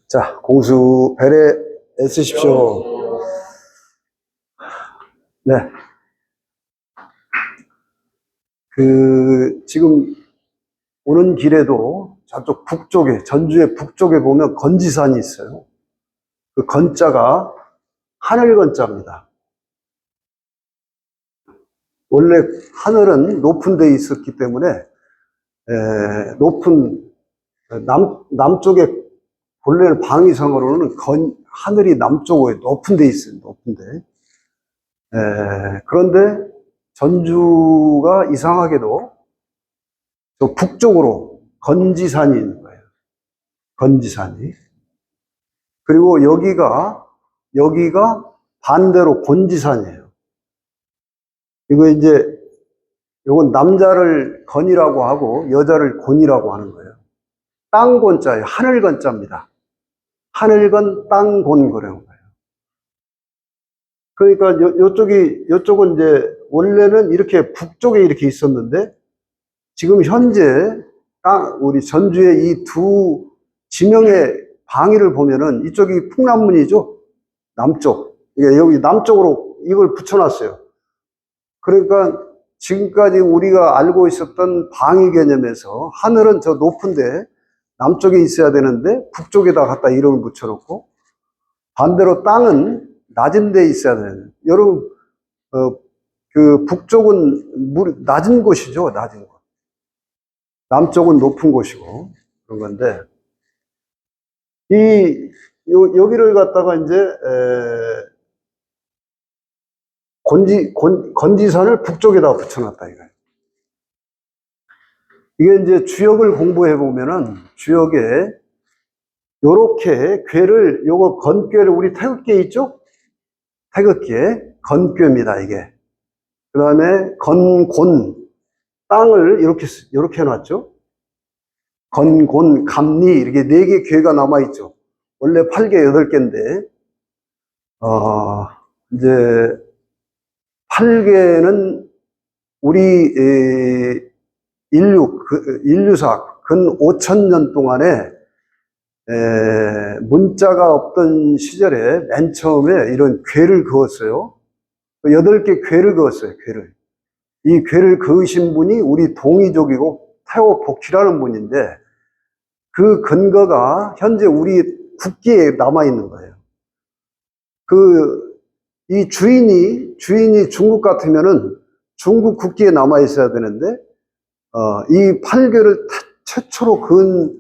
자, 공수 배려 애쓰십시오. 네. 지금 오는 길에도 저쪽 북쪽에, 전주의 북쪽에 보면 건지산이 있어요. 그 건자가 하늘 건자입니다. 원래 하늘은 높은 데 있었기 때문에, 남쪽에, 본래는 방위성어로는 하늘이 남쪽에 높은 데 있어요. 높은 데. 그런데 전주가 이상하게도 저 북쪽으로 건지산이 있는 거예요. 건지산이. 그리고 여기가 반대로 곤지산이에요. 요건 남자를 건이라고 하고 여자를 곤이라고 하는 거예요. 땅곤자예요. 하늘건자입니다. 하늘건, 땅곤 그런 거예요. 그러니까 요쪽은 이제 원래는 이렇게 북쪽에 이렇게 있었는데 지금 현재 우리 전주의 이 두 지명의 방위를 보면은 이쪽이 풍남문이죠. 남쪽. 여기 남쪽으로 이걸 붙여놨어요. 그러니까 지금까지 우리가 알고 있었던 방위 개념에서 하늘은 저 높은데 남쪽에 있어야 되는데 북쪽에다 갖다 이름을 붙여놓고 반대로 땅은 낮은 데 있어야 되는. 여러분, 그 북쪽은 낮은 곳이죠. 낮은 곳. 남쪽은 높은 곳이고 그런 건데 여기를 갖다가 이제 건지산을 북쪽에다 붙여놨다 이거예요. 이게 이제 주역을 공부해 보면은 주역에 요렇게 궤를 요거 건궤를 우리 태극기에 있죠? 태극기에 건궤입니다 이게. 그 다음에 건곤 땅을 이렇게 해놨죠. 건곤 감리 이렇게 4개 궤가 남아있죠. 원래 8개 8개인데 이제 8개는 우리 인류사 근 5,000년 동안에 문자가 없던 시절에 맨 처음에 이런 궤를 그었어요. 8개 궤를 그었어요. 이 궤를 그으신 분이 우리 동이족이고 태오복희라는 분인데 그 근거가 현재 우리 국기에 남아있는 거예요. 이 주인이 중국 같으면은 중국 국기에 남아있어야 되는데 이 8궤를 최초로 그은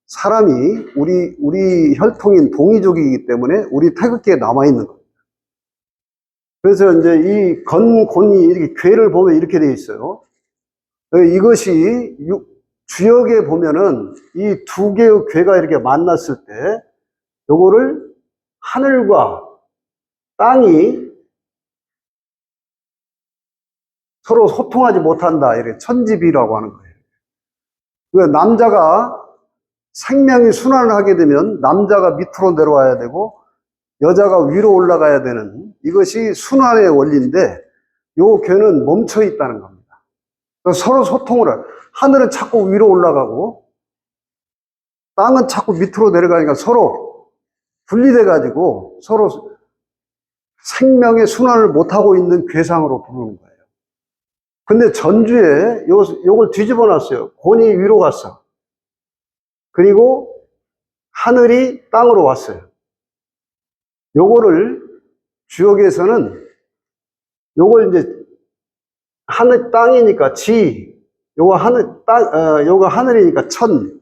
사람이 우리 혈통인 동이족이기 때문에 우리 태극기에 남아있는 겁니다. 그래서 이제 이 건곤이 이렇게 궤를 보면 이렇게 되어 있어요. 이것이 주역에 보면은 이 두 개의 궤가 이렇게 만났을 때 요거를 하늘과 땅이 서로 소통하지 못한다. 이렇게 천지비라고 하는 거예요. 남자가 생명이 순환을 하게 되면 남자가 밑으로 내려와야 되고 여자가 위로 올라가야 되는 이것이 순환의 원리인데 요 궤는 멈춰 있다는 겁니다. 서로 소통을 해요. 하늘은 자꾸 위로 올라가고 땅은 자꾸 밑으로 내려가니까 서로 분리돼 가지고 서로 생명의 순환을 못하고 있는 궤상으로 부르는 거예요. 근데 전주에 요걸 뒤집어 놨어요. 곤이 위로 갔어. 그리고 하늘이 땅으로 왔어요. 요거를 주역에서는 요걸 이제 하늘 땅이니까 요거 하늘이니까 천.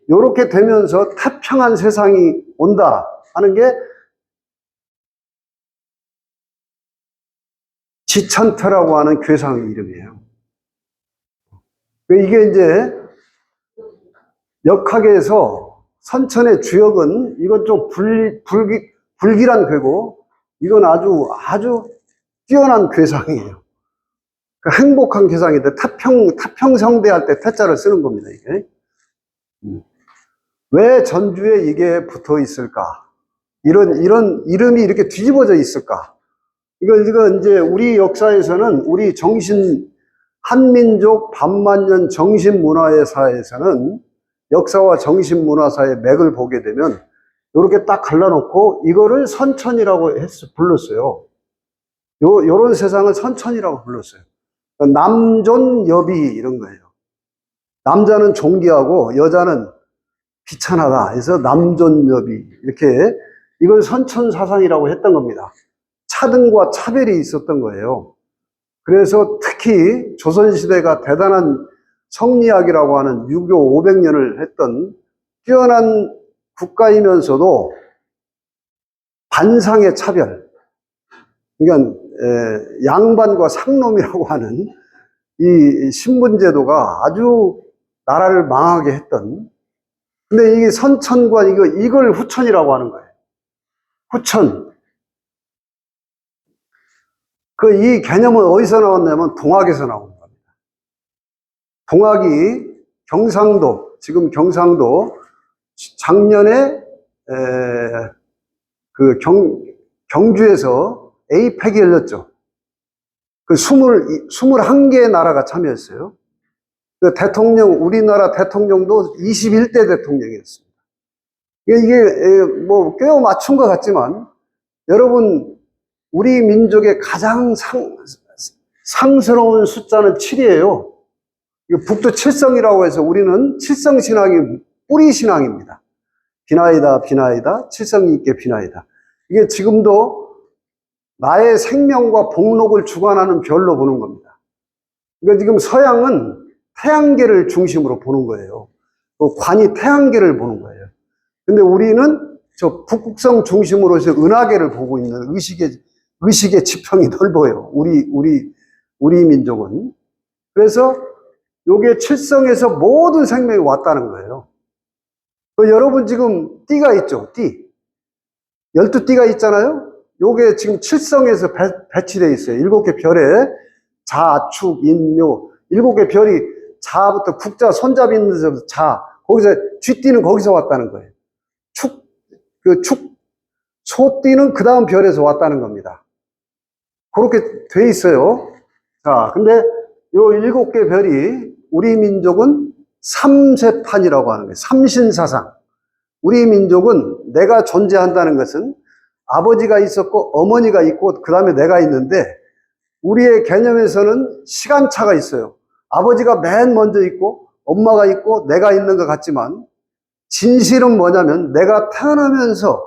요렇게 되면서 태평한 세상이 온다 하는 게 지천태라고 하는 궤상의 이름이에요. 이게 이제 역학에서 선천의 주역은 이건 좀 불길한 궤고 이건 아주 뛰어난 궤상이에요. 행복한 궤상인데 태평성대 할 때 태자를 쓰는 겁니다, 이게. 왜 전주에 이게 붙어 있을까? 이런 이름이 이렇게 뒤집어져 있을까? 이거 이제 우리 역사에서는 우리 한민족 반만년 정신문화사에서는 역사와 정신문화사의 맥을 보게 되면 요렇게 딱 갈라놓고 이거를 선천이라고 불렀어요. 요런 세상을 선천이라고 불렀어요. 남존여비 이런 거예요. 남자는 존귀하고 여자는 비천하다 해서 남존여비 이렇게 이걸 선천사상이라고 했던 겁니다. 차등과 차별이 있었던 거예요. 그래서 특히 조선시대가 대단한 성리학이라고 하는 유교 500년을 했던 뛰어난 국가이면서도 반상의 차별, 그러니까 양반과 상놈이라고 하는 이 신분제도가 아주 나라를 망하게 했던, 근데 이게 선천과 이걸 후천이라고 하는 거예요. 후천. 이 개념은 어디서 나왔냐면 동학에서 나온 겁니다. 동학이 경상도, 지금 경상도 작년에 경주에서 에이펙이 열렸죠. 21개의 나라가 참여했어요. 우리나라 대통령도 21대 대통령이었습니다. 이게 뭐 꽤 맞춘 것 같지만, 여러분, 우리 민족의 가장 상스러운 숫자는 7이에요. 북두 칠성이라고 해서 우리는 칠성신앙이 뿌리 신앙입니다. 비나이다, 비나이다, 칠성이 있게 비나이다. 이게 지금도 나의 생명과 복록을 주관하는 별로 보는 겁니다. 그러니까 지금 서양은 태양계를 중심으로 보는 거예요. 관이 태양계를 보는 거예요. 근데 우리는 저 북극성 중심으로 해서 은하계를 보고 있는 의식의 지평이 넓어요. 우리 민족은. 그래서 요게 칠성에서 모든 생명이 왔다는 거예요. 여러분 지금 띠가 있죠? 띠. 12띠가 있잖아요? 요게 지금 칠성에서 배치되어 있어요. 7개 별에 자, 축, 인, 묘. 7개 별이 자부터 국자, 손잡이 있는 데서 자. 거기서 쥐띠는 거기서 왔다는 거예요. 소띠는 그 다음 별에서 왔다는 겁니다. 그렇게 돼 있어요. 자, 근데 요 7개 별이 우리 민족은 삼세판이라고 하는 거예요. 삼신사상. 우리 민족은 내가 존재한다는 것은 아버지가 있었고 어머니가 있고 그 다음에 내가 있는데, 우리의 개념에서는 시간차가 있어요. 아버지가 맨 먼저 있고 엄마가 있고 내가 있는 것 같지만, 진실은 뭐냐면 내가 태어나면서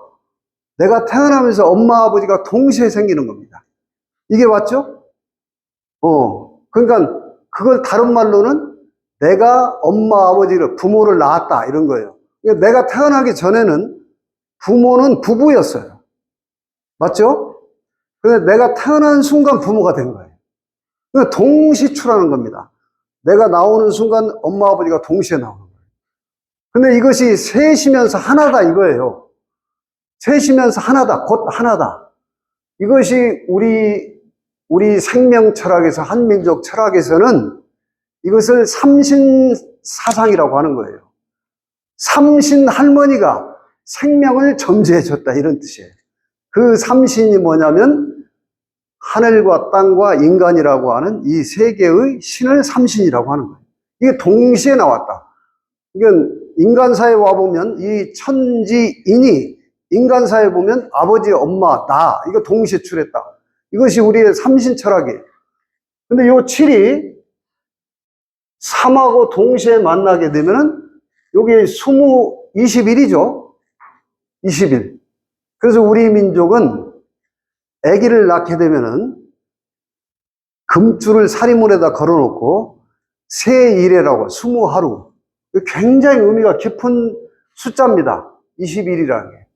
엄마 아버지가 동시에 생기는 겁니다. 이게 맞죠? 그러니까 그걸 다른 말로는 내가 엄마 아버지를 부모를 낳았다 이런 거예요. 그러니까 내가 태어나기 전에는 부모는 부부였어요. 맞죠? 근데 내가 태어난 순간 부모가 된 거예요. 그러니까 동시출하는 겁니다. 내가 나오는 순간 엄마 아버지가 동시에 나오는 거예요. 근데 이것이 셋이면서 하나다 이거예요. 셋이면서 하나다, 곧 하나다. 이것이 우리 생명 철학에서, 한민족 철학에서는 이것을 삼신사상이라고 하는 거예요. 삼신 할머니가 생명을 점지해 줬다 이런 뜻이에요. 그 삼신이 뭐냐면 하늘과 땅과 인간이라고 하는 이 세 개의 신을 삼신이라고 하는 거예요. 이게 동시에 나왔다. 이건 인간사에 와보면 이 천지인이 인간사에 보면 아버지, 엄마, 나 이거 동시에 출했다. 이것이 우리의 삼신 철학이에요. 근데 요 7이 3하고 동시에 만나게 되면은 요게 21이죠. 21. 그래서 우리 민족은 아기를 낳게 되면은 금줄을 사리문에다 걸어놓고 새일해라고 20하루. 굉장히 의미가 깊은 숫자입니다. 21이라는 게.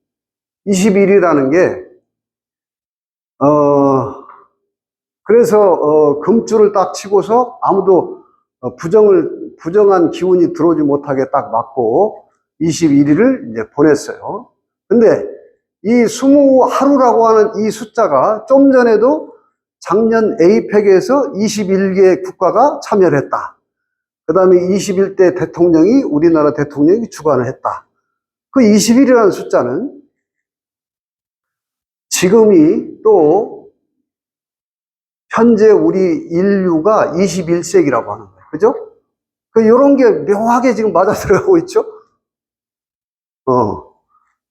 21이라는 게, 그래서, 금줄을 딱 치고서 아무도 부정한 기운이 들어오지 못하게 딱 막고 21일을 이제 보냈어요. 근데 이 20하루라고 하는 이 숫자가 좀 전에도 작년 에이펙에서 21개 국가가 참여를 했다. 그 다음에 21대 대통령이, 우리나라 대통령이 주관을 했다. 그 21이라는 숫자는 지금이 또 현재 우리 인류가 21세기라고 하는 거예요. 그죠? 요런 게 묘하게 지금 맞아 들어가고 있죠?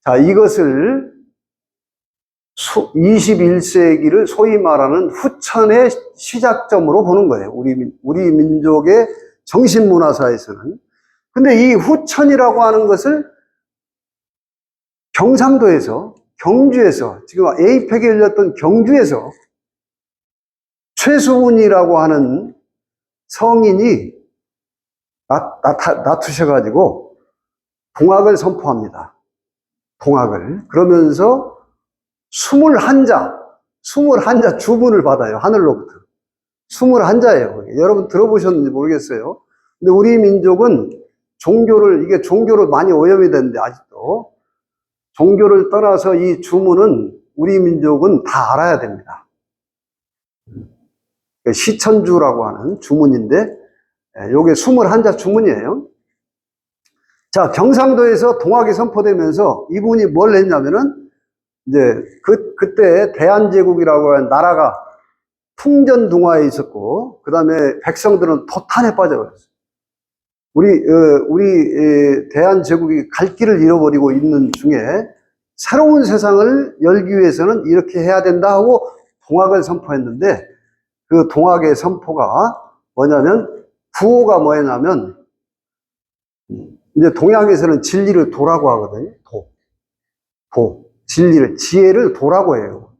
자, 이것을 21세기를 소위 말하는 후천의 시작점으로 보는 거예요. 우리 민족의 정신문화사에서는. 근데 이 후천이라고 하는 것을 경상도에서, 경주에서, 지금 에이펙에 열렸던 경주에서 최수훈이라고 하는 성인이 나투셔가지고 동학을 선포합니다. 동학을. 그러면서 21자 주문을 받아요. 하늘로부터. 21자예요. 여러분 들어보셨는지 모르겠어요. 근데 우리 민족은 이게 종교로 많이 오염이 됐는데, 아직도. 종교를 떠나서 이 주문은 우리 민족은 다 알아야 됩니다. 시천주라고 하는 주문인데, 요게 21자 주문이에요. 자, 경상도에서 동학이 선포되면서 이분이 뭘 했냐면은, 이제, 그때 대한제국이라고 하는 나라가 풍전등화에 있었고, 그 다음에 백성들은 도탄에 빠져버렸어요. 우리 대한제국이 갈 길을 잃어버리고 있는 중에 새로운 세상을 열기 위해서는 이렇게 해야 된다 하고 동학을 선포했는데, 그 동학의 선포가 뭐냐면, 구호가 뭐였냐면, 이제 동양에서는 진리를 도라고 하거든요. 지혜를 도라고 해요.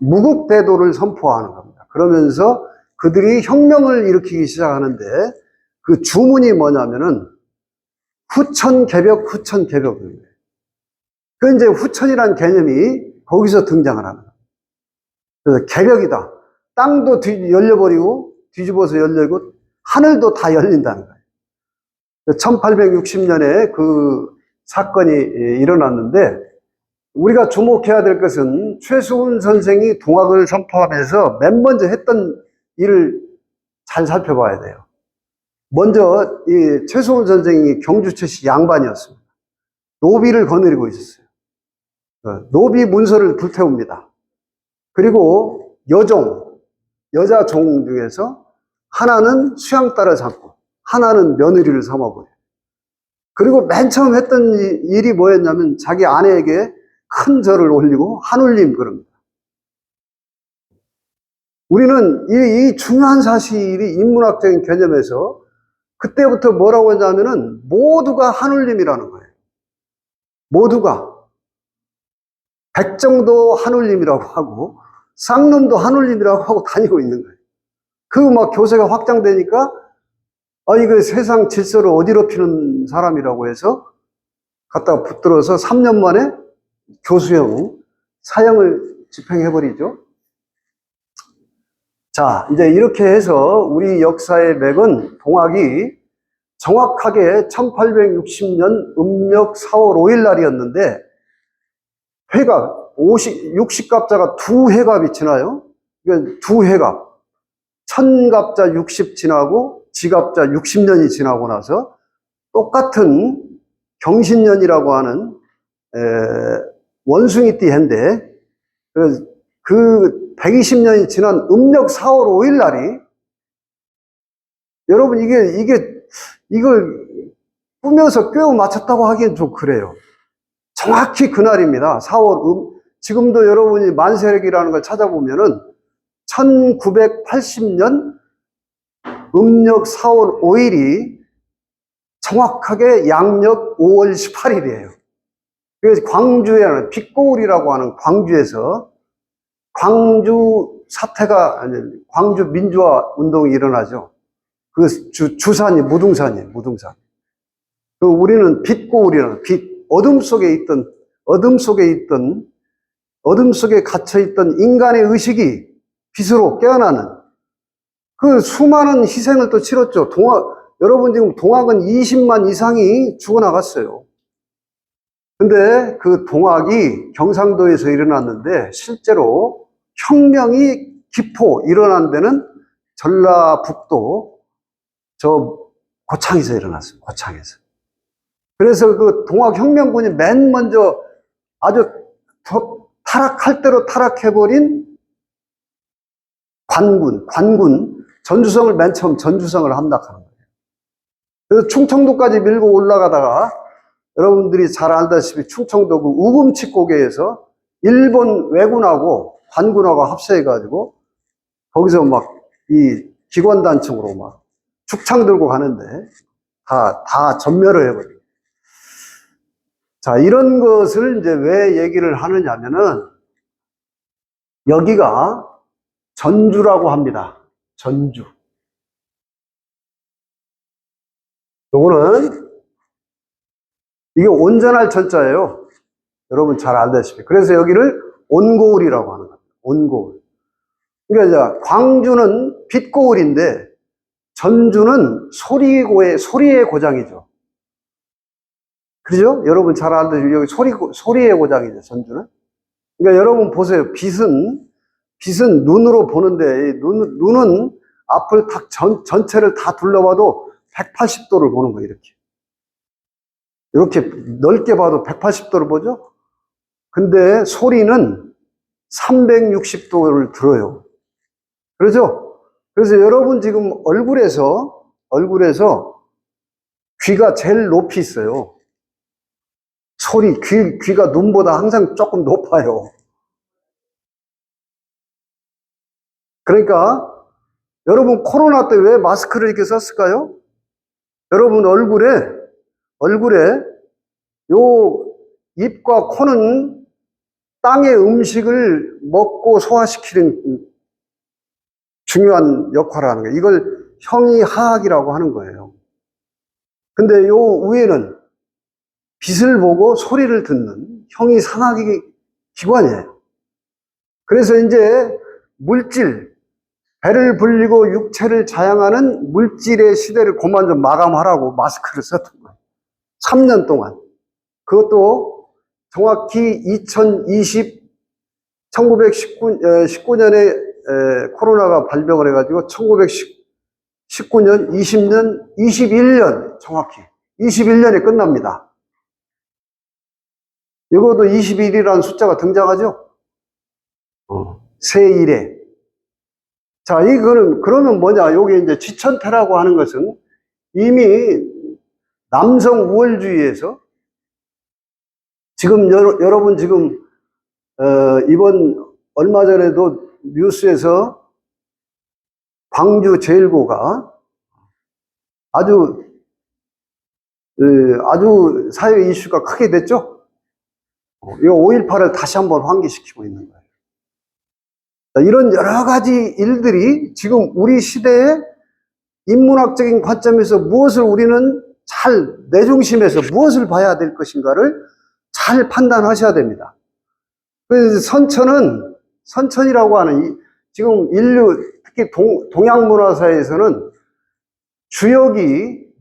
무국대도를 선포하는 겁니다. 그러면서 그들이 혁명을 일으키기 시작하는데, 그 주문이 뭐냐면은 후천개벽. 그 이제 후천이라는 개념이 거기서 등장을 하는 거예요. 그래서 개벽이다. 땅도 열려버리고 뒤집어서 열리고 하늘도 다 열린다는 거예요. 1860년에 그 사건이 일어났는데, 우리가 주목해야 될 것은 최수훈 선생이 동학을 선포하면서 맨 먼저 했던 일을 잘 살펴봐야 돼요. 먼저 이 최수훈 선생이 경주 최씨 양반이었습니다. 노비를 거느리고 있었어요. 노비 문서를 불태웁니다. 그리고 여자 종 중에서 하나는 수양딸을 삼고 하나는 며느리를 삼아버려요. 그리고 맨 처음 했던 일이 뭐였냐면 자기 아내에게 큰 절을 올리고 한울림 그럽니다. 우리는 이 중요한 사실이 인문학적인 개념에서 그때부터 뭐라고 했냐면은 모두가 한울림이라는 거예요. 모두가. 백정도 한울림이라고 하고 쌍놈도 한울림이라고 하고 다니고 있는 거예요. 그 막 교세가 확장되니까 이거 세상 질서를 어지럽히는 사람이라고 해서 갖다가 붙들어서 3년 만에 교수형 사형을 집행해버리죠. 자, 이제 이렇게 해서 우리 역사의 맥은 동학이 정확하게 1860년 음력 4월 5일 날이었는데, 회갑, 60갑자가 두 회갑이 지나요. 그러니까 두 회갑. 천갑자 60 지나고 지갑자 60년이 지나고 나서 똑같은 경신년이라고 하는 원숭이띠 해인데, 그 120년이 지난 음력 4월 5일 날이, 여러분 이걸 꾸며서 꿰어 맞췄다고 하기엔 좀 그래요. 정확히 그날입니다. 지금도 여러분이 만세력이라는 걸 찾아보면은 1980년 음력 4월 5일이 정확하게 양력 5월 18일이에요. 그래서 광주에 빛고울이라고 하는 광주에서 광주 민주화 운동이 일어나죠. 그 주산이 무등산이에요, 무등산. 우리는 빛고울이라는 어둠 속에 갇혀있던 인간의 의식이 빛으로 깨어나는 그 수많은 희생을 또 치렀죠. 여러분 지금 동학은 20만 이상이 죽어나갔어요. 근데 그 동학이 경상도에서 일어났는데 실제로 혁명이 기포 일어난 데는 전라북도 저 고창에서 일어났어요. 고창에서. 그래서 그 동학혁명군이 맨 먼저 아주 타락할 대로 타락해버린 관군, 전주성을 맨 처음 전주성을 함락하는 거예요. 그래서 충청도까지 밀고 올라가다가 여러분들이 잘 알다시피 충청도 그 우금치고개에서 일본 왜군하고 관군하고 합세해가지고 거기서 막 이 기관단총으로 막 축창 들고 가는데 다 전멸을 해버려요. 자, 이런 것을 이제 왜 얘기를 하느냐면은 여기가 전주라고 합니다. 전주. 요거는 이게 온전할 전자예요. 여러분 잘 알다시피. 그래서 여기를 온고을이라고 하는 겁니다. 온고을. 그러니까 광주는 빛고을인데 전주는 소리의 고장이죠. 그죠? 여러분 잘 알다시피 여기 소리의 고장이죠, 전주는. 그러니까 여러분 보세요. 빛은 눈으로 보는데 눈은 앞을 전체를 다 둘러봐도 180도를 보는 거예요, 이렇게. 이렇게 넓게 봐도 180도를 보죠? 근데 소리는 360도를 들어요. 그렇죠? 그래서 여러분 지금 얼굴에서 귀가 제일 높이 있어요. 귀가 눈보다 항상 조금 높아요. 그러니까 여러분 코로나 때 왜 마스크를 이렇게 썼을까요? 여러분 얼굴에 요 입과 코는 땅의 음식을 먹고 소화시키는 중요한 역할을 하는 거예요. 이걸 형이하학이라고 하는 거예요. 근데 요 위에는 빛을 보고 소리를 듣는 형이상학의 기관이에요. 그래서 이제 물질, 배를 불리고 육체를 자양하는 물질의 시대를 그만 좀 마감하라고 마스크를 썼던 거예요. 3년 동안. 그것도 정확히 1919년에 코로나가 발병을 해가지고 1919년, 20년, 21년 정확히 21년에 끝납니다. 이것도 21이라는 숫자가 등장하죠? 세일에. 자, 그러면 뭐냐? 요게 이제 지천태라고 하는 것은 이미 남성 우월주의에서 지금 여러분 지금 이번 얼마 전에도 뉴스에서 광주 제일고가 아주 사회 이슈가 크게 됐죠? 이 5.18을 다시 한번 환기시키고 있는 거예요. 이런 여러 가지 일들이 지금 우리 시대의 인문학적인 관점에서 무엇을 우리는 잘 내중심에서 무엇을 봐야 될 것인가를 잘 판단하셔야 됩니다. 그래서 선천이라고 하는 지금 인류 특히 동양문화사에서는 주역은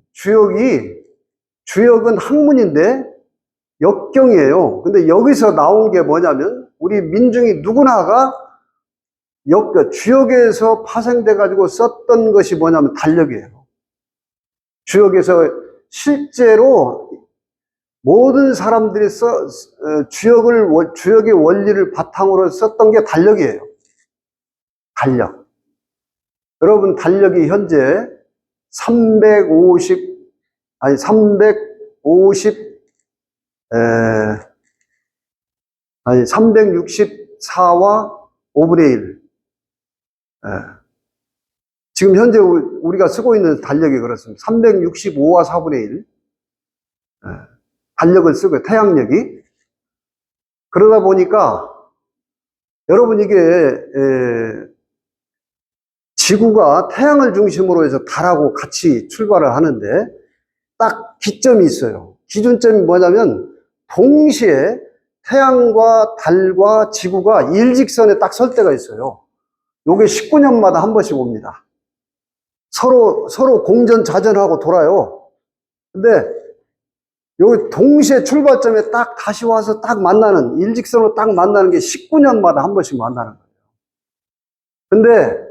학문인데 역경이에요. 근데 여기서 나온 게 뭐냐면 우리 민중이 누구나가 주역에서 파생돼 가지고 썼던 것이 뭐냐면 달력이에요. 주역에서 실제로 모든 사람들이 주역의 원리를 바탕으로 썼던 게 달력이에요. 달력. 여러분 달력이 현재 364와 5분의 1. 지금 현재 우리가 쓰고 있는 달력이 그렇습니다. 365와 4분의 1. 달력을 쓰고 태양력이. 그러다 보니까 여러분 이게 지구가 태양을 중심으로 해서 달하고 같이 출발을 하는데 딱 기점이 있어요. 기준점이 뭐냐면 동시에 태양과 달과 지구가 일직선에 딱 설 때가 있어요. 요게 19년마다 한 번씩 옵니다. 서로 공전자전하고 돌아요. 근데 여기 동시에 출발점에 딱 다시 와서 딱 만나는, 일직선으로 딱 만나는 게 19년마다 한 번씩 만나는 거예요. 근데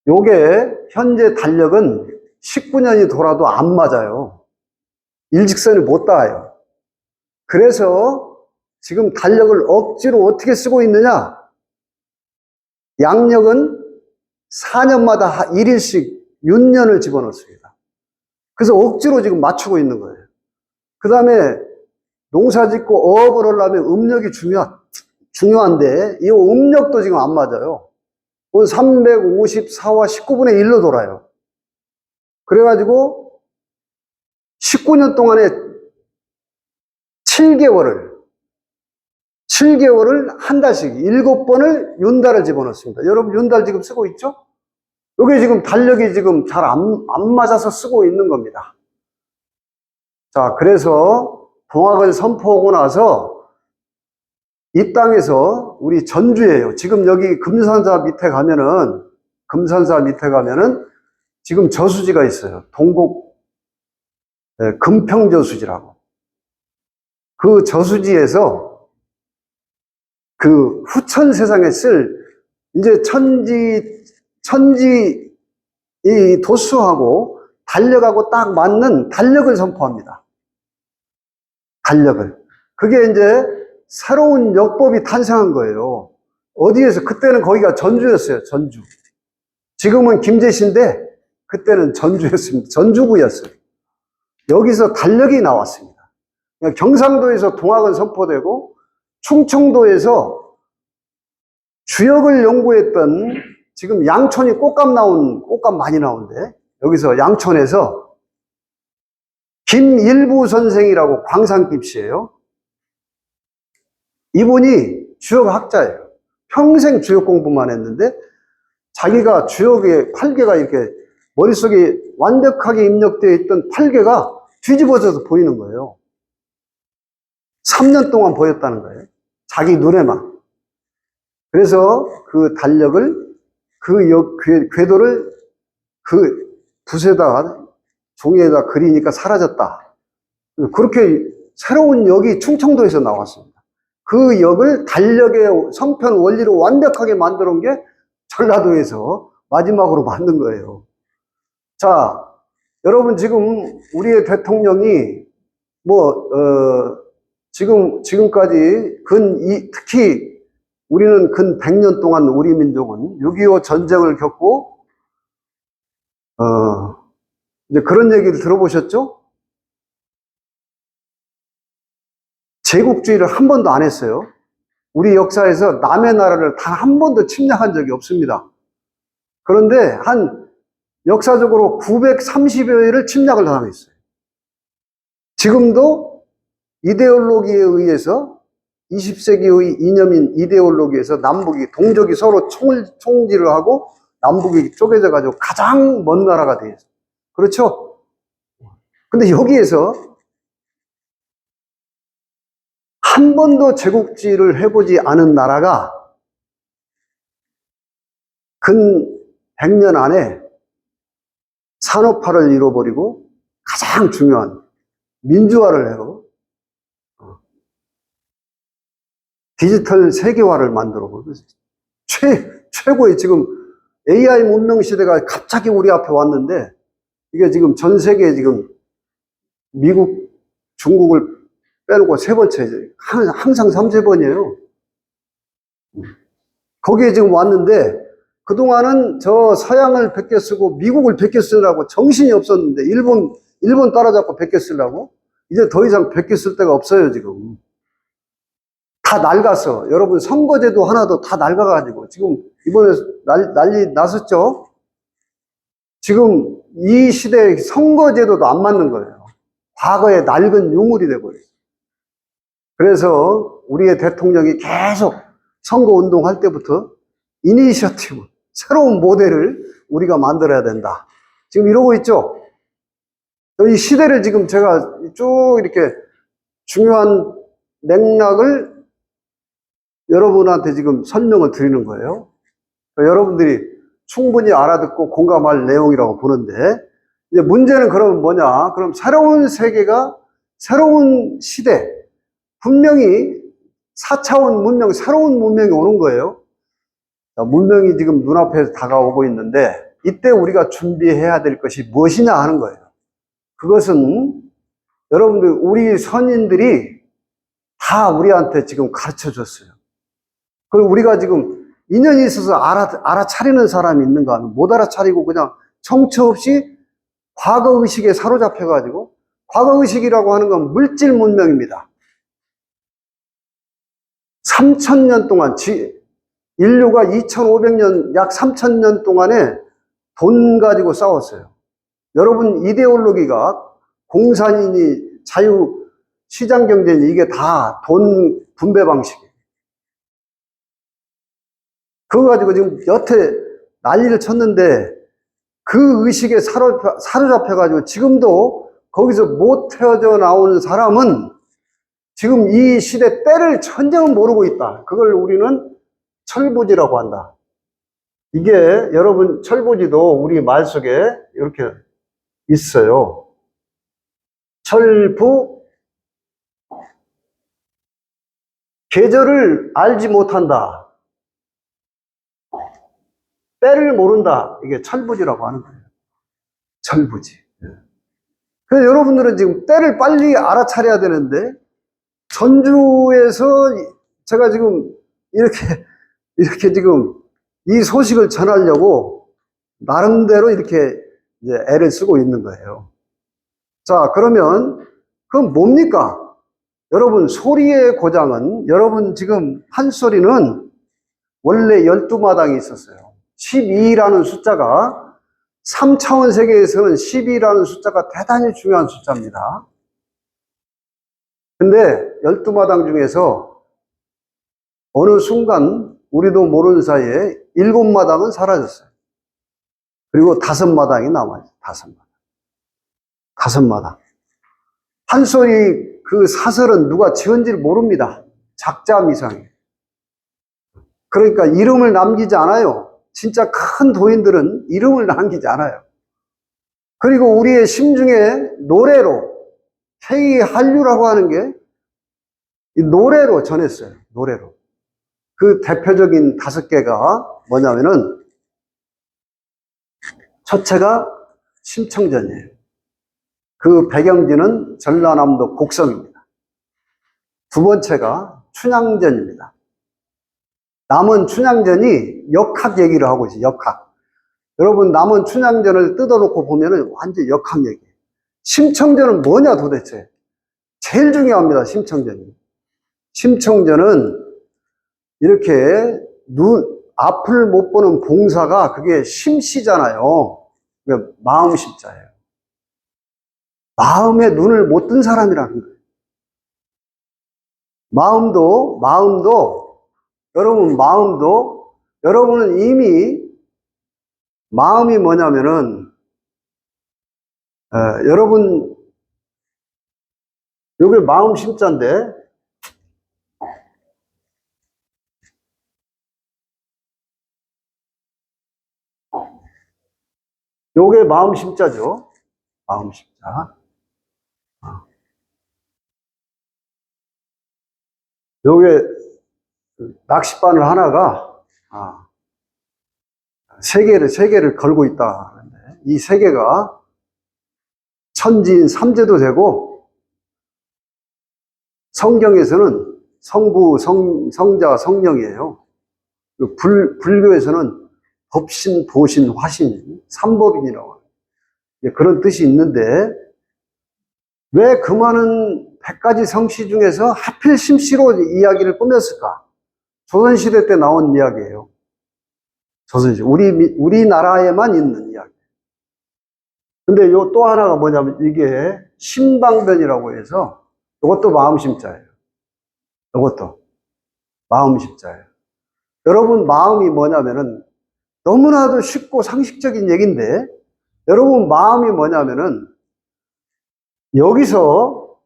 요게 현재 달력은 19년이 돌아도 안 맞아요. 일직선이 못 닿아요. 그래서 지금 달력을 억지로 어떻게 쓰고 있느냐? 양력은 4년마다 1일씩 윤년을 집어넣습니다. 그래서 억지로 지금 맞추고 있는 거예요. 그 다음에 농사 짓고 어업을 하려면 음력이 중요한데, 이 음력도 지금 안 맞아요. 354와 19분의 1로 돌아요. 그래가지고 19년 동안에 7개월을 한 달씩 7번을 윤달을 집어넣습니다. 여러분 윤달 지금 쓰고 있죠? 여기 지금 달력이 지금 잘 안 맞아서 쓰고 있는 겁니다. 자, 그래서 동학을 선포하고 나서 이 땅에서 우리 전주예요. 지금 여기 금산사 밑에 가면은 지금 저수지가 있어요. 동곡 금평저수지라고. 그 저수지에서 그 후천 세상에 쓸 이제 천지 이 도수하고 달력하고 딱 맞는 달력을 선포합니다. 달력을. 그게 이제 새로운 역법이 탄생한 거예요. 어디에서? 그때는 거기가 전주였어요. 전주. 지금은 김제시인데 그때는 전주였습니다. 전주구였어요. 여기서 달력이 나왔습니다. 경상도에서 동학은 선포되고 충청도에서 주역을 연구했던 지금 양촌이 꽃감 많이 나오는데 여기서 양촌에서 김일부 선생이라고 광산깁시예요. 이분이 주역학자예요. 평생 주역 공부만 했는데 자기가 주역의 8개가 이렇게 머릿속에 완벽하게 입력되어 있던 8개가 뒤집어져서 보이는 거예요. 3년 동안 보였다는 거예요. 자기 눈에만. 그래서 그 달력을, 궤도를 그 붓에다가 종이에다 그리니까 사라졌다. 그렇게 새로운 역이 충청도에서 나왔습니다. 그 역을 달력의 성편 원리로 완벽하게 만들어 온 게 전라도에서 마지막으로 만든 거예요. 자, 여러분 지금 우리의 대통령이 지금까지 특히 우리는 근 100년 동안 우리 민족은 6.25 전쟁을 겪고 이제 그런 얘기를 들어보셨죠? 제국주의를 한 번도 안 했어요. 우리 역사에서 남의 나라를 단 한 번도 침략한 적이 없습니다. 그런데 역사적으로 930여 회를 침략을 당했어요. 지금도 이데올로기에 의해서 20세기의 이념인 이데올로기에서 동족이 서로 총질을 하고 남북이 쪼개져 가지고 가장 먼 나라가 되어 있어요. 그렇죠? 근데 여기에서 한 번도 제국주의를 해보지 않은 나라가 근 100년 안에 산업화를 이뤄버리고 가장 중요한 민주화를 해요. 디지털 세계화를 만들어버리고 최고의 지금 AI 문명 시대가 갑자기 우리 앞에 왔는데 이게 지금 전 세계에 지금 미국, 중국을 빼놓고 세 번째, 항상 3세번이에요. 거기에 지금 왔는데 그동안은 저 서양을 베껴 쓰고 미국을 베껴 쓰라고 정신이 없었는데 일본 따라잡고 베껴 쓰려고 이제 더 이상 베껴 쓸 데가 없어요. 지금 다 낡았어. 여러분 선거제도 하나도 다 낡아가지고 지금 이번에 난리 났었죠. 지금 이 시대의 선거제도도 안 맞는 거예요. 과거에 낡은 유물이 돼버렸어요. 그래서 우리의 대통령이 계속 선거운동할 때부터 이니셔티브, 새로운 모델을 우리가 만들어야 된다. 지금 이러고 있죠? 이 시대를 지금 제가 쭉 이렇게 중요한 맥락을 여러분한테 지금 설명을 드리는 거예요. 여러분들이 충분히 알아듣고 공감할 내용이라고 보는데, 이제 문제는 그러면 뭐냐? 그럼 새로운 세계가, 새로운 시대, 분명히 4차원 문명, 새로운 문명이 오는 거예요. 문명이 지금 눈앞에 다가오고 있는데 이때 우리가 준비해야 될 것이 무엇이냐 하는 거예요. 그것은 여러분들 우리 선인들이 다 우리한테 지금 가르쳐 줬어요. 그리고 우리가 지금 인연이 있어서 알아차리는 사람이 있는가 하면 못 알아차리고 그냥 정처 없이 과거 의식에 사로잡혀가지고 과거의식이라고 하는 건 물질 문명입니다. 3,000년 동안, 인류가 2,500년, 약 3,000년 동안에 돈 가지고 싸웠어요. 여러분, 이데올로기가 공산이니 자유 시장 경제니 이게 다 돈 분배 방식이에요. 그거 가지고 지금 여태 난리를 쳤는데 그 의식에 사로잡혀가지고 지금도 거기서 못 헤어져 나오는 사람은 지금 이 시대 때를 전혀 모르고 있다. 그걸 우리는 철부지라고 한다. 이게 여러분 철부지도 우리 말 속에 이렇게 있어요. 철부, 계절을 알지 못한다. 때를 모른다. 이게 철부지라고 하는 거예요. 철부지. 그래서 여러분들은 지금 때를 빨리 알아차려야 되는데, 전주에서 제가 지금 이렇게 지금 이 소식을 전하려고 나름대로 이렇게 이제 애를 쓰고 있는 거예요. 자, 그러면 그건 뭡니까? 여러분, 소리의 고장은, 여러분 지금 판소리는 원래 12마당이 있었어요. 12라는 숫자가 3차원 세계에서는 12라는 숫자가 대단히 중요한 숫자입니다. 근데 12마당 중에서 어느 순간 우리도 모르는 사이에 7마당은 사라졌어요. 그리고 5마당이 남아요. 5마당. 판소리 그 사설은 누가 지은지를 모릅니다. 작자미상이에요. 그러니까 이름을 남기지 않아요. 진짜 큰 도인들은 이름을 남기지 않아요. 그리고 우리의 심중에 노래로, K-한류라고 하는 게 노래로 전했어요. 노래로. 그 대표적인 5개가 뭐냐면은, 첫째가 심청전이에요. 그 배경지는 전라남도 곡성입니다. 두 번째가 춘향전입니다. 남원 춘향전이 역학 얘기를 하고 있어요. 역학. 여러분, 남원 춘향전을 뜯어놓고 보면은 완전 역학 얘기예요. 심청전은 뭐냐 도대체? 제일 중요합니다. 심청전이. 심청전은 이렇게 앞을 못 보는 봉사가 그게 심시잖아요. 마음 심자예요. 마음에 눈을 못 뜬 사람이라는 거예요. 마음도 여러분은 이미 마음이 뭐냐면은 여러분 요게 마음 심자인데 요게 마음 심자죠. 마음 심자. 요게 낚싯바늘 하나가 세 개를 걸고 있다. 이 세 개가 천지인 삼재도 되고 성경에서는 성부, 성자, 성령이에요. 불교에서는 법신, 보신, 화신, 삼법인이라고 해요. 그런 뜻이 있는데 왜 그 많은 100가지 성씨 중에서 하필 심씨로 이야기를 꾸몄을까? 조선시대 때 나온 이야기예요. 조선시대. 우리나라에만 있는 이야기. 근데 요 또 하나가 뭐냐면 이게 신방변이라고 해서 이것도 마음심자예요. 이것도 마음심자예요. 여러분 마음이 뭐냐면은 너무나도 쉽고 상식적인 얘기인데 여러분 마음이 뭐냐면은 여기서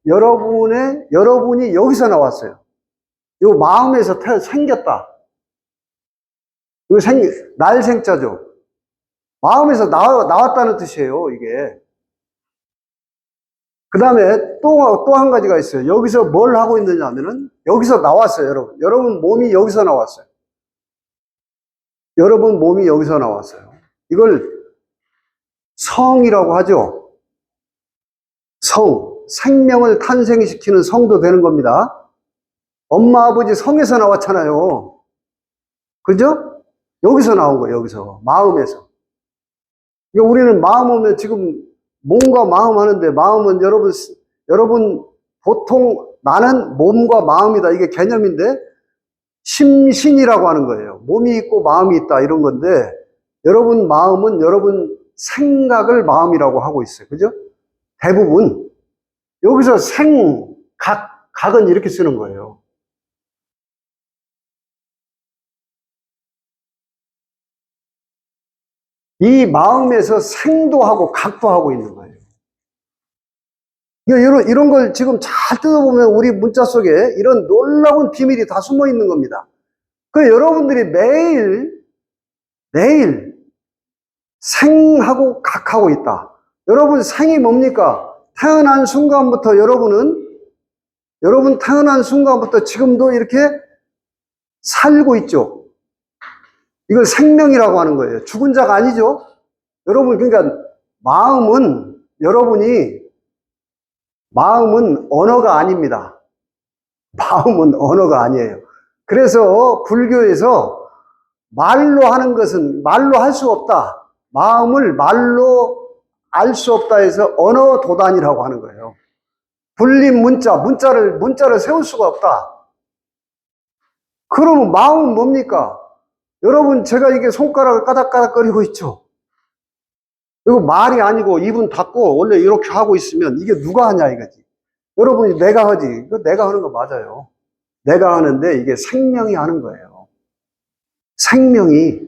여러분이 여기서 나왔어요. 요 마음에서 생겼다. 이거 날생자죠. 마음에서 나왔다는 뜻이에요, 이게. 그 다음에 또 한 가지가 있어요. 여기서 뭘 하고 있느냐 하면은, 여기서 나왔어요, 여러분. 여러분 몸이 여기서 나왔어요. 여러분 몸이 여기서 나왔어요. 이걸 성이라고 하죠. 생명을 탄생시키는 성도 되는 겁니다. 엄마, 아버지 성에서 나왔잖아요. 그죠? 여기서 나온 거예요, 여기서. 마음에서. 그러니까 우리는 마음 오면 지금 몸과 마음 하는데, 마음은 여러분 보통 나는 몸과 마음이다, 이게 개념인데 심신이라고 하는 거예요. 몸이 있고 마음이 있다, 이런 건데, 여러분 마음은 여러분 생각을 마음이라고 하고 있어요. 그죠? 대부분 여기서 각은 이렇게 쓰는 거예요. 이 마음에서 생도 하고 각도 하고 있는 거예요. 이런 걸 지금 잘 뜯어보면 우리 문자 속에 이런 놀라운 비밀이 다 숨어 있는 겁니다. 그 여러분들이 매일 생하고 각하고 있다. 여러분 생이 뭡니까? 태어난 순간부터 여러분 태어난 순간부터 지금도 이렇게 살고 있죠. 이걸 생명이라고 하는 거예요. 죽은 자가 아니죠. 여러분, 그러니까 마음은 언어가 아닙니다. 마음은 언어가 아니에요. 그래서 불교에서 말로 하는 것은 말로 할 수 없다. 마음을 말로 알 수 없다 해서 언어 도단이라고 하는 거예요. 불림 문자를 세울 수가 없다. 그러면 마음은 뭡니까? 여러분, 제가 이게 손가락을 까닥까닥거리고 있죠. 이거 말이 아니고 입은 닫고 원래 이렇게 하고 있으면 이게 누가 하냐 이거지. 여러분이 내가 하지. 이거 내가 하는 거 맞아요. 내가 하는데 이게 생명이 하는 거예요. 생명이.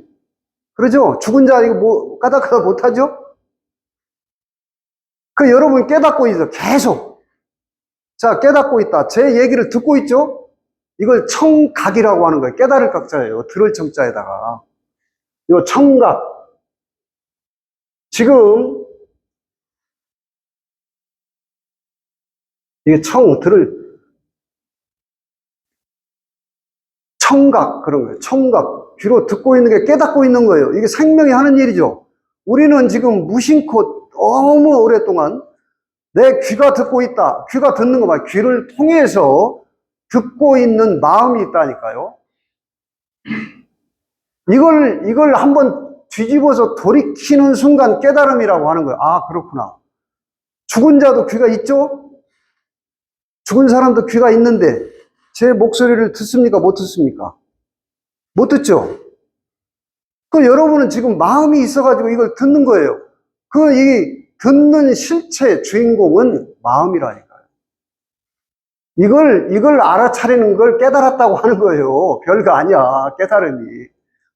그러죠? 죽은 자 이거 뭐 까닥까닥 못하죠? 그 여러분 깨닫고 있어. 계속. 자, 깨닫고 있다. 제 얘기를 듣고 있죠? 이걸 청각이라고 하는 거예요. 깨달을 각자예요. 들을 청자에다가. 이 청각. 지금 이게 청각 그런 거예요. 청각. 귀로 듣고 있는 게 깨닫고 있는 거예요. 이게 생명이 하는 일이죠. 우리는 지금 무심코 너무 오랫동안 내 귀가 듣고 있다. 귀가 듣는 거 말 귀를 통해서 듣고 있는 마음이 있다니까요. 이걸 한번 뒤집어서 돌이키는 순간 깨달음이라고 하는 거예요. 아, 그렇구나. 죽은 자도 귀가 있죠? 죽은 사람도 귀가 있는데 제 목소리를 듣습니까? 못 듣습니까? 못 듣죠? 그 여러분은 지금 마음이 있어가지고 이걸 듣는 거예요. 이 듣는 실체 주인공은 마음이라니까요. 이걸 알아차리는 걸 깨달았다고 하는 거예요. 별거 아니야, 깨달음이.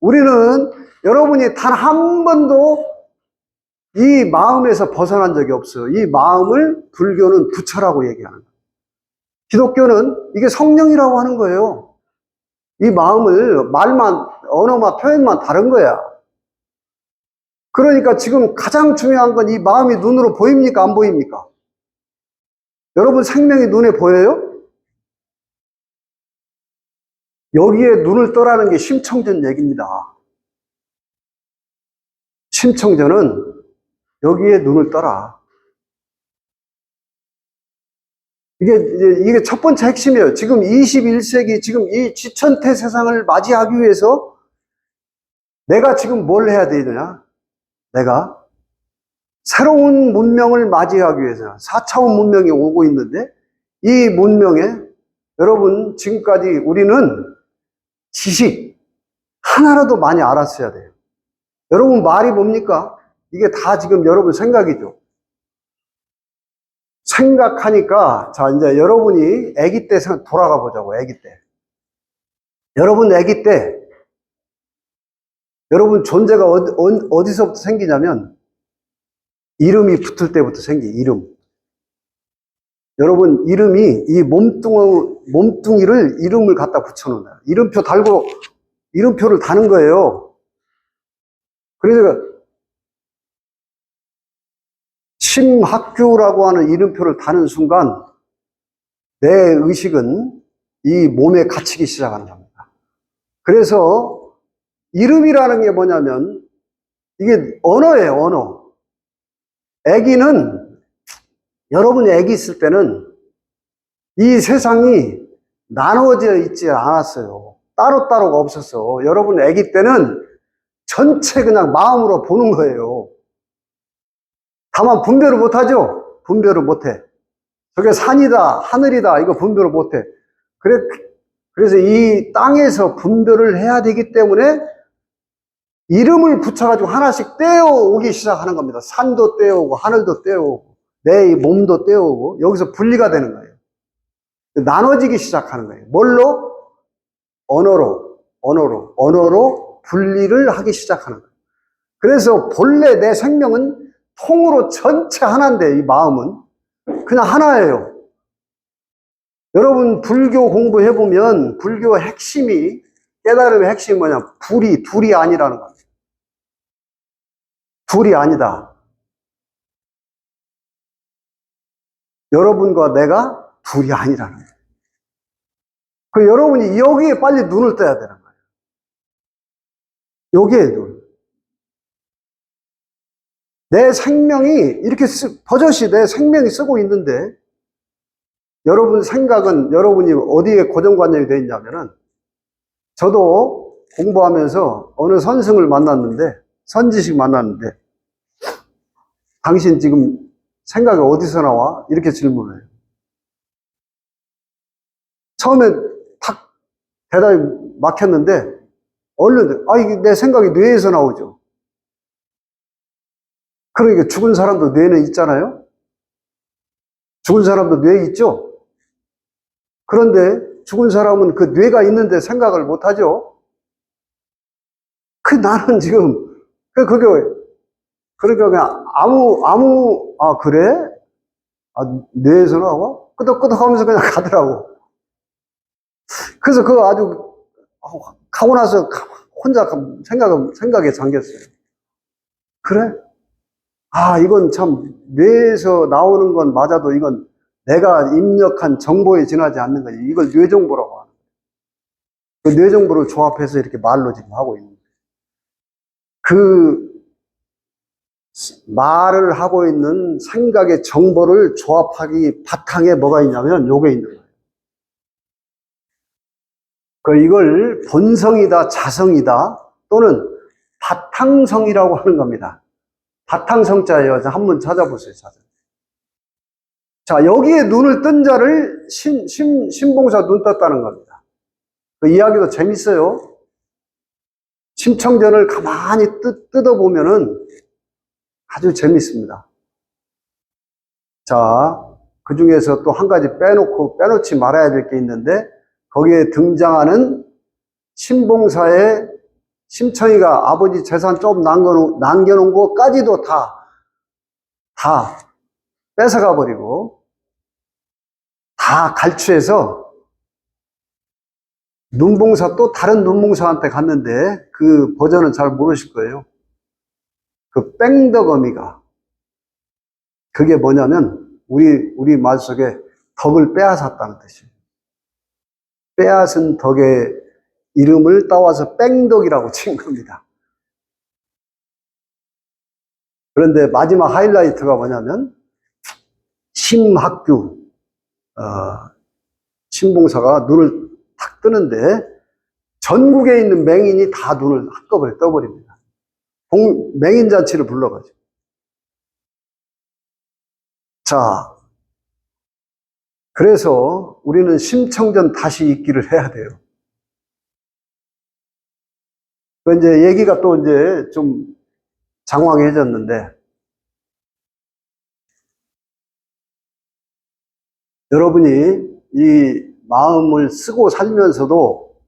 우리는 여러분이 단 한 번도 이 마음에서 벗어난 적이 없어요. 이 마음을 불교는 부처라고 얘기하는 거예요. 기독교는 이게 성령이라고 하는 거예요. 이 마음을 언어만, 표현만 다른 거야. 그러니까 지금 가장 중요한 건 이 마음이 눈으로 보입니까? 안 보입니까? 여러분 생명이 눈에 보여요? 여기에 눈을 떠라는 게 심청전 얘기입니다. 심청전은 여기에 눈을 떠라. 이게 첫 번째 핵심이에요. 지금 21세기, 지금 이 지천태 세상을 맞이하기 위해서 내가 지금 뭘 해야 되느냐? 내가 새로운 문명을 맞이하기 위해서 4차원 문명이 오고 있는데 이 문명에 여러분 지금까지 우리는 지식 하나라도 많이 알았어야 돼요. 여러분 말이 뭡니까? 이게 다 지금 여러분 생각이죠. 생각하니까 자 이제 여러분이 아기 때 돌아가 보자고. 아기 때 여러분 아기 때 여러분 존재가 어디서부터 생기냐면 이름이 붙을 때부터 이름. 여러분 이름이 이 몸뚱이를 이름을 갖다 붙여놓은 거예요. 이름표 달고 이름표를 다는 거예요. 그래서 심학규라고 하는 이름표를 다는 순간 내 의식은 이 몸에 갇히기 시작하는 겁니다. 그래서 이름이라는 게 뭐냐면 이게 언어예요, 언어. 여러분이 아기 있을 때는 이 세상이 나눠져 있지 않았어요. 따로따로가 없었어. 여러분 아기 때는 전체 그냥 마음으로 보는 거예요. 다만 분별을 못하죠. 분별을 못해. 저게 산이다, 하늘이다, 이거 분별을 못해. 그래서 이 땅에서 분별을 해야 되기 때문에 이름을 붙여가지고 하나씩 떼어오기 시작하는 겁니다. 산도 떼어오고, 하늘도 떼어오고, 내 몸도 떼어오고, 여기서 분리가 되는 거예요. 나눠지기 시작하는 거예요. 뭘로? 언어로 분리를 하기 시작하는 거예요. 그래서 본래 내 생명은 통으로 전체 하나인데, 이 마음은 그냥 하나예요. 여러분 불교 공부해보면 불교 핵심이, 깨달음의 핵심이 뭐냐? 둘이 아니라는 겁니다. 둘이 아니다. 여러분과 내가 둘이 아니라는 거예요. 그 여러분이 여기에 빨리 눈을 떠야 되는 거예요. 여기에 눈. 내 생명이 이렇게 버젓이 내 생명이 쓰고 있는데, 여러분 생각은 여러분이 어디에 고정관념이 되어 있냐면은, 저도 공부하면서 어느 선승을 만났는데, 선지식 만났는데, 당신 지금 생각이 어디서 나와? 이렇게 질문해요. 처음에 탁 대답이 막혔는데, 얼른, 이게 내 생각이 뇌에서 나오죠. 그러니까 죽은 사람도 뇌는 있잖아요? 죽은 사람도 뇌 있죠? 그런데 죽은 사람은 그 뇌가 있는데 생각을 못 하죠? 나는 지금, 그게, 그러니까 그냥 그래? 뇌에서 나와? 끄덕끄덕 하면서 그냥 가더라고. 그래서 그거 아주, 가고 나서 혼자 생각에 잠겼어요. 그래? 이건 참, 뇌에서 나오는 건 맞아도 이건 내가 입력한 정보에 지나지 않는 거지. 이걸 뇌정보라고 하는 거예요. 그 뇌정보를 조합해서 이렇게 말로 지금 하고 있는 거예요. 그 말을 하고 있는 생각의 정보를 조합하기 바탕에 뭐가 있냐면 요게 있는 거예요. 이걸 본성이다, 자성이다, 또는 바탕성이라고 하는 겁니다. 바탕성자예요. 한번 찾아보세요. 자, 여기에 눈을 뜬 자를 신봉사 눈 떴다는 겁니다. 그 이야기도 재밌어요. 심청전을 가만히 뜯어보면은 아주 재밌습니다. 자, 그 중에서 또 한 가지 빼놓지 말아야 될 게 있는데, 거기에 등장하는 신봉사의 심청이가 아버지 재산 좀 남겨놓은 것까지도 다 뺏어가 버리고, 다 갈취해서 눈봉사, 또 다른 눈봉사한테 갔는데, 그 버전은 잘 모르실 거예요. 그 뺑덕어미가, 그게 뭐냐면 우리 말 속에 덕을 빼앗았다는 뜻이에요. 빼앗은 덕의 이름을 따와서 뺑덕이라고 친 겁니다. 그런데 마지막 하이라이트가 뭐냐면 심학규 신봉사가 눈을 탁 뜨는데 전국에 있는 맹인이 다 눈을 한꺼번에 떠버립니다. 맹인잔치를 불러가지고. 자, 그래서 우리는 심청전 다시 읽기를 해야 돼요. 이제 얘기가 또 이제 좀 장황해졌는데, 여러분이 이 마음을 쓰고 살면서도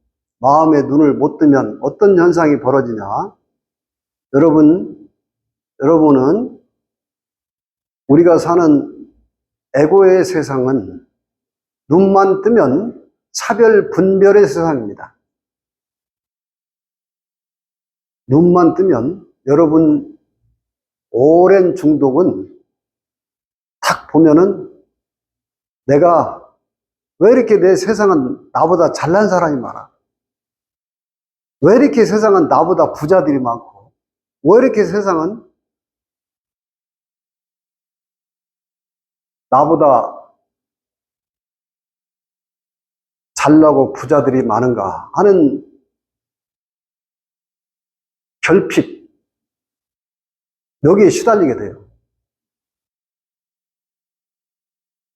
마음의 눈을 못 뜨면 어떤 현상이 벌어지냐? 여러분은 우리가 사는 에고의 세상은 눈만 뜨면 차별 분별의 세상입니다. 눈만 뜨면 여러분 오랜 중독은 탁 보면은 내가 왜 이렇게 내 세상은 나보다 잘난 사람이 많아? 왜 이렇게 세상은 나보다 부자들이 많고? 왜 이렇게 세상은 나보다 잘나고 부자들이 많은가 하는 결핍, 여기에 시달리게 돼요.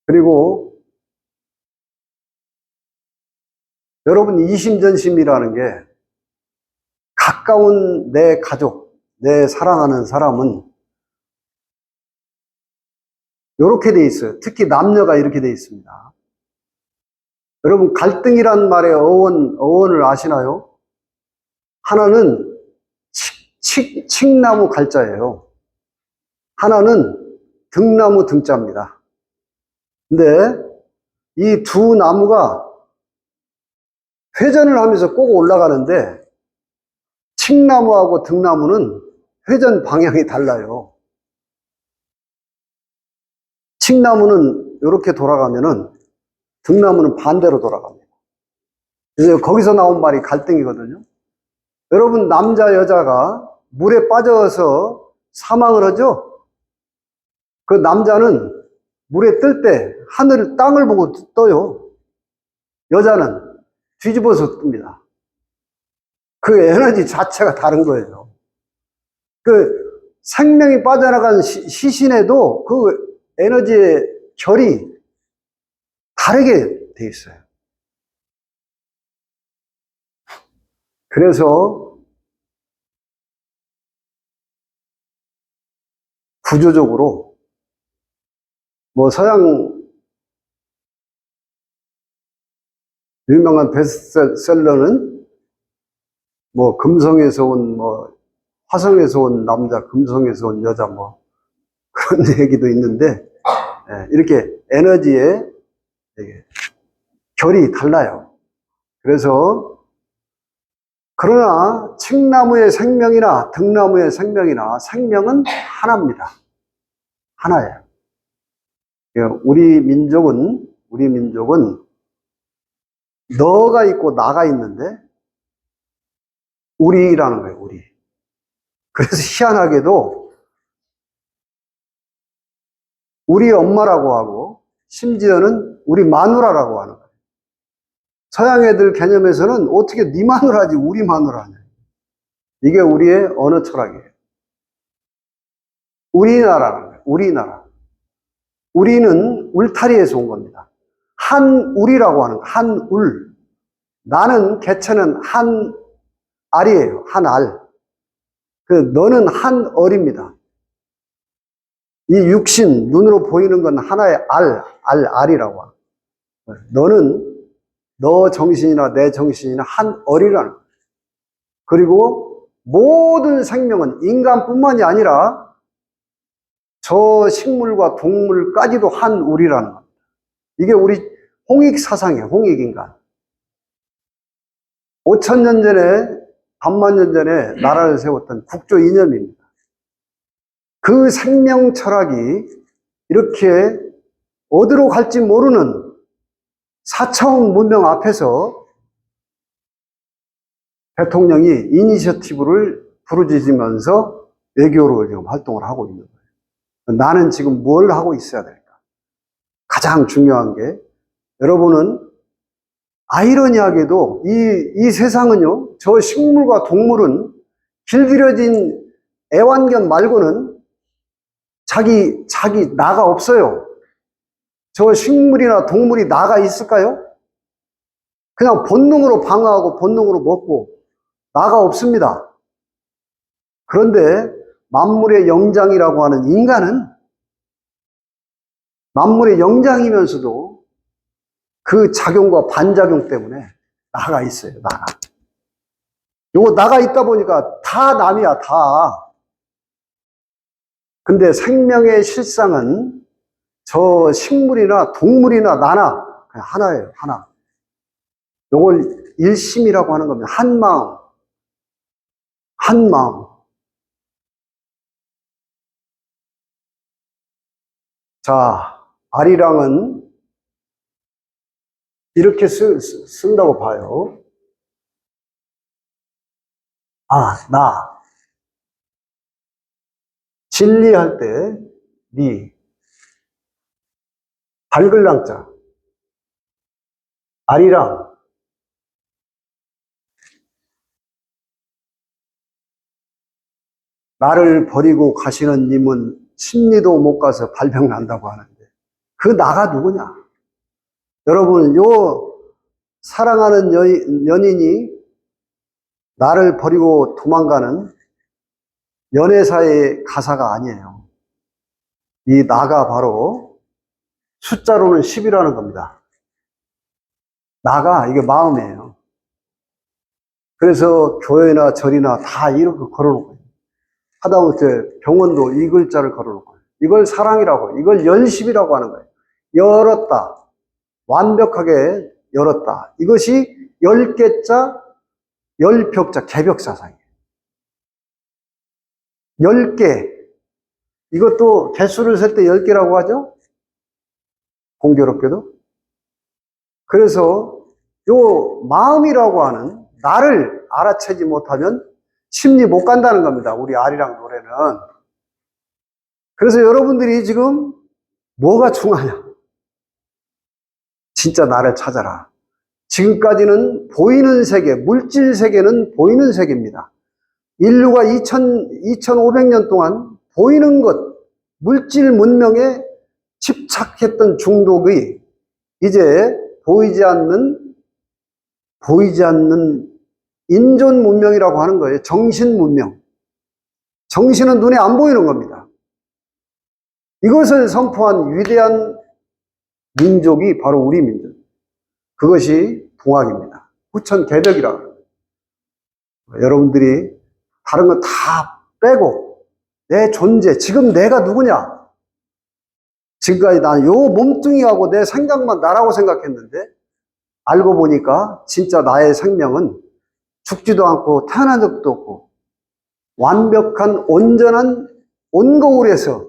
그리고 여러분 이심전심이라는 게 가까운 내 가족, 내 사랑하는 사람은 이렇게 돼 있어요. 특히 남녀가 이렇게 돼 있습니다. 여러분 갈등이란 말의 어원을 아시나요? 하나는 칡나무 갈자예요. 하나는 등나무 등자입니다. 근데 이 두 나무가 회전을 하면서 꼭 올라가는데 칡나무하고 등나무는 회전 방향이 달라요. 칡나무는 이렇게 돌아가면은 등나무는 반대로 돌아갑니다. 그래서 거기서 나온 말이 갈등이거든요. 여러분 남자 여자가 물에 빠져서 사망을 하죠. 그 남자는 물에 뜰 때 하늘 땅을 보고 떠요. 여자는 뒤집어서 뜹니다. 그 에너지 자체가 다른 거예요. 그 생명이 빠져나간 시신에도 그 에너지의 결이 다르게 돼 있어요. 그래서 구조적으로 뭐 서양 유명한 베스트셀러는 뭐 금성에서 온 뭐 화성에서 온 남자, 금성에서 온 여자 뭐 그런 얘기도 있는데 이렇게 에너지의 결이 달라요. 그래서 그러나 칡나무의 생명이나 등나무의 생명이나 생명은 하나입니다. 하나예요. 우리 민족은 너가 있고 나가 있는데 우리라는 거예요. 우리. 그래서 희한하게도 우리 엄마라고 하고 심지어는 우리 마누라라고 하는 거예요. 서양 애들 개념에서는 어떻게 네 마누라지 우리 마누라냐. 이게 우리의 언어 철학이에요. 우리나라라는 거예요. 우리나라. 우리는 울타리에서 온 겁니다. 한울이라고 하는 거예요. 한울. 나는 개체는 한 알이에요. 한 알. 너는 한 얼입니다. 이 육신, 눈으로 보이는 건 하나의 알이라고 합니다. 너는, 너 정신이나 내 정신이나 한 얼이라는 거예요. 그리고 모든 생명은 인간뿐만이 아니라 저 식물과 동물까지도 한 울이라는 겁니다. 이게 우리 홍익 사상이에요. 홍익 인간. 5,000년 전에, 반만 년 전에 나라를 세웠던 국조 이념입니다. 그 생명 철학이 이렇게 어디로 갈지 모르는 4차원 문명 앞에서 대통령이 이니셔티브를 부르짖으면서 외교로 지금 활동을 하고 있는 거예요. 나는 지금 뭘 하고 있어야 될까? 가장 중요한 게 여러분은 아이러니하게도 이 세상은요, 저 식물과 동물은 길들여진 애완견 말고는 자기 나가 없어요. 저 식물이나 동물이 나가 있을까요? 그냥 본능으로 방어하고 본능으로 먹고 나가 없습니다. 그런데 만물의 영장이라고 하는 인간은 만물의 영장이면서도 그 작용과 반작용 때문에 나가 있어요. 나가. 요거 나가 있다 보니까 다 남이야, 다. 근데 생명의 실상은 저 식물이나 동물이나 나나 그냥 하나예요, 하나. 요걸 일심이라고 하는 겁니다. 한 마음. 한 마음. 자, 아리랑은 이렇게 쓴다고 봐요. 나. 진리할 때, 니. 발글랑자. 아리랑. 나를 버리고 가시는 님은 심리도 못 가서 발병 난다고 하는데 그 나가 누구냐? 여러분, 요 사랑하는 연인이 나를 버리고 도망가는 연애사의 가사가 아니에요. 이 나가 바로 숫자로는 10이라는 겁니다. 나가, 이게 마음이에요. 그래서 교회나 절이나 다 이렇게 걸어놓은 거예요. 하다못해 병원도 이 글자를 걸어놓은 거예요. 이걸 사랑이라고, 이걸 연십이라고 하는 거예요. 열었다. 완벽하게 열었다. 이것이 10개자, 10벽자, 개벽사상이에요. 10개. 이것도 개수를 셀 때 10개라고 하죠? 공교롭게도. 그래서 요 마음이라고 하는 나를 알아채지 못하면 심리 못 간다는 겁니다. 우리 아리랑 노래는. 그래서 여러분들이 지금 뭐가 중요하냐? 진짜 나를 찾아라. 지금까지는 보이는 세계, 물질 세계는 보이는 세계입니다. 인류가 2500년 동안 보이는 것, 물질 문명에 집착했던 중독이 이제 보이지 않는 인존 문명이라고 하는 거예요. 정신 문명. 정신은 눈에 안 보이는 겁니다. 이것을 선포한 위대한 민족이 바로 우리 민족. 그것이 동학입니다. 후천개벽이라고 합니다. 여러분들이 다른 거 다 빼고 내 존재, 지금 내가 누구냐? 지금까지 난 요 몸뚱이하고 내 생각만 나라고 생각했는데 알고 보니까 진짜 나의 생명은 죽지도 않고 태어난 적도 없고 완벽한 온전한 온거울에서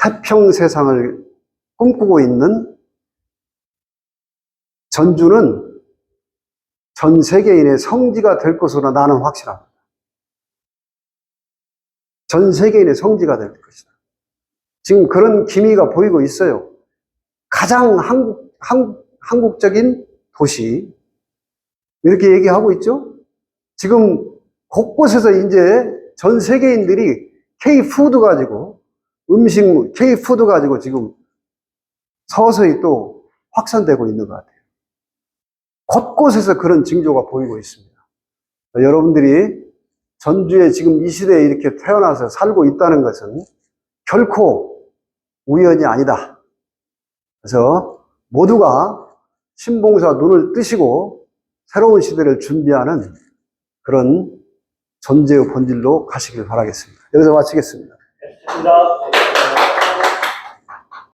태평 세상을 꿈꾸고 있는 전주는 전 세계인의 성지가 될 것으로 나는 확신합니다. 전 세계인의 성지가 될 것이다. 지금 그런 기미가 보이고 있어요. 가장 한국적인 도시. 이렇게 얘기하고 있죠? 지금 곳곳에서 이제 전 세계인들이 K-푸드 가지고, K-푸드 가지고 지금 서서히 또 확산되고 있는 것 같아요. 곳곳에서 그런 징조가 보이고 있습니다. 여러분들이 전주에 지금 이 시대에 이렇게 태어나서 살고 있다는 것은 결코 우연이 아니다. 그래서 모두가 신봉사 눈을 뜨시고 새로운 시대를 준비하는 그런 존재의 본질로 가시길 바라겠습니다. 여기서 마치겠습니다. 감사합니다.